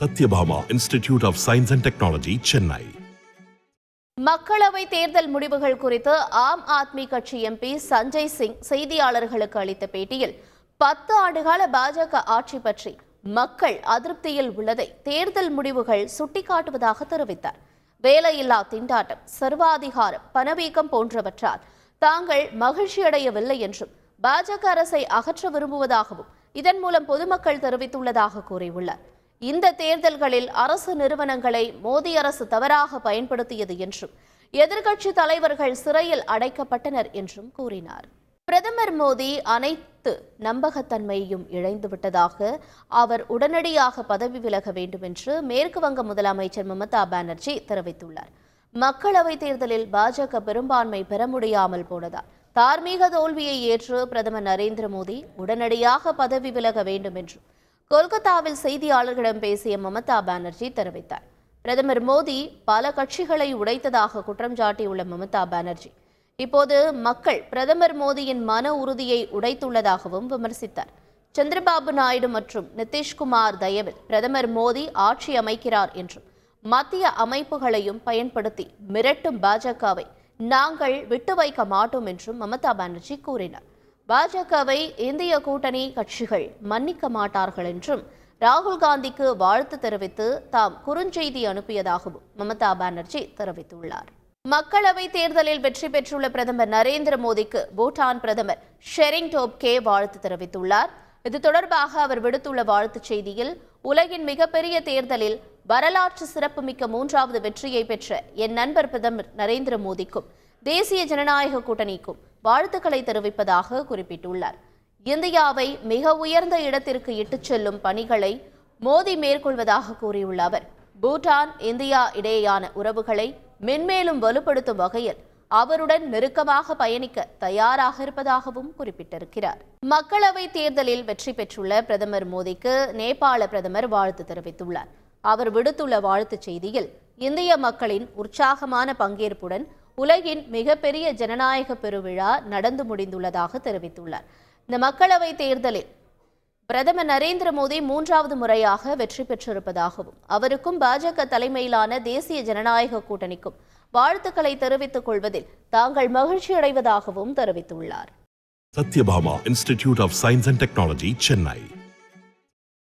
Satyabhama institute of science and technology, Chennai. மக்களவை தேர்தல் முடிவுகள் குறித்து ஆம் ஆத்மி கட்சி எம்பி சஞ்சய் சிங் செய்தியாளர்களுக்கு அளித்த பேட்டியில் 10 ஆண்டுகால பாஜக ஆட்சி பற்றி மக்கள் அதிருப்தியில் உள்ளதை தேர்தல் முடிவுகள் சுட்டிக்காட்டுவதாக தெரிவித்தார். வேலையில்லா திண்டாட்டம், சர்வாதிகாரம், பணவீக்கம் போன்றவற்றால் தாங்கள் மகிழ்ச்சியடையவில்லை என்றும் பாஜக அரசை அகற்ற விரும்புவதாகவும் இதன் மூலம் பொதுமக்கள் தெரிவித்துள்ளதாக கூறியுள்ளார். இந்த தேர்தல்களில் அரசு நிறுவனங்களை மோடி அரசு தவறாக பயன்படுத்தியது என்றும் எதிர்க்கட்சி தலைவர்கள் சிறையில் அடைக்கப்பட்டனர் என்றும் கூறினார். பிரதமர் மோடி அனைத்து நம்பகத்தன்மையையும் இழந்துவிட்டதாக அவர் உடனடியாக பதவி விலக வேண்டும் என்று மேற்கு வங்க முதலமைச்சர் மமதா பானர்ஜி தெரிவித்துள்ளார். மக்களவைத் தேர்தலில் பாஜக பெரும்பான்மை பெற முடியாமல் போனதால் தார்மீக தோல்வியை ஏற்று பிரதமர் நரேந்திர மோடி உடனடியாக பதவி விலக வேண்டும் என்றும் கொல்கத்தாவில் செய்தியாளர்களிடம் பேசிய மமதா பானர்ஜி தெரிவித்தார். பிரதமர் மோடி பல கட்சிகளை உடைத்ததாக குற்றம் சாட்டியுள்ள மமதா பானர்ஜி இப்போது மக்கள் பிரதமர் மோடியின் மன உறுதியை உடைத்துள்ளதாகவும் விமர்சித்தார். சந்திரபாபு நாயுடு மற்றும் நிதிஷ்குமார் தயவில் பிரதமர் மோடி ஆட்சி அமைக்கிறார் என்றும் மத்திய அமைப்புகளையும் பயன்படுத்தி மிரட்டும் பாஜகவை நாங்கள் விட்டு வைக்க மாட்டோம் என்றும் மமதா பானர்ஜி கூறினார். பாஜகவை இந்திய கூட்டணி கட்சிகள் மன்னிக்க மாட்டார்கள் என்றும் ராகுல் காந்திக்கு வாழ்த்து தெரிவித்து தாம் குறுஞ்செய்தி அனுப்பியதாகவும் மமதா பானர்ஜி தெரிவித்துள்ளார். மக்களவை தேர்தலில் வெற்றி பெற்றுள்ள பிரதமர் நரேந்திர மோடிக்கு பூட்டான் பிரதமர் ஷெரிங் டோப்கே வாழ்த்து தெரிவித்துள்ளார். இது தொடர்பாக அவர் விடுத்துள்ள வாழ்த்துச் செய்தியில், உலகின் மிகப்பெரிய தேர்தலில் வரலாற்று சிறப்புமிக்க 3வது வெற்றியை பெற்ற என் நண்பர் பிரதமர் நரேந்திர மோடிக்கும் தேசிய ஜனநாயக கூட்டணிக்கும் வாழ்த்துக்களை தெரிவிப்பதாக குறிப்பிட்டுள்ளார். இந்தியாவை மிக உயர்ந்த இடத்திற்கு இட்டுச் செல்லும் பணிகளை மோடி மேற்கொள்வதாக கூறியுள்ள அவர், பூட்டான் இந்தியா இடையேயான உறவுகளை மென்மேலும் வலுப்படுத்தும் வகையில் அவருடன் நெருக்கமாக பயணிக்க தயாராக இருப்பதாகவும் குறிப்பிட்டிருக்கிறார். மக்களவை தேர்தலில் வெற்றி பெற்றுள்ள பிரதமர் மோடிக்கு நேபாள பிரதமர் வாழ்த்து தெரிவித்துள்ளார். அவர் விடுத்துள்ள வாழ்த்துச் செய்தியில், இந்திய மக்களின் உற்சாகமான பங்கேற்புடன் உலகின் மிகப்பெரிய ஜனநாயக பெருவிழா நடந்து முடிந்துள்ளதாக தெரிவித்துள்ளார். இந்த மக்களவை தேர்தலில் பிரதமர் நரேந்திர மோடி 3வது முறையாக வெற்றி பெற்றிருப்பதாகவும் அவருக்கும் பாஜக தலைமையிலான தேசிய ஜனநாயக கூட்டணிக்கும் வாழ்த்துக்களை தெரிவித்துக் கொள்வதில் தாங்கள் மகிழ்ச்சியடைவதாகவும் தெரிவித்துள்ளார். Sathyabama institute of science and technology, Chennai.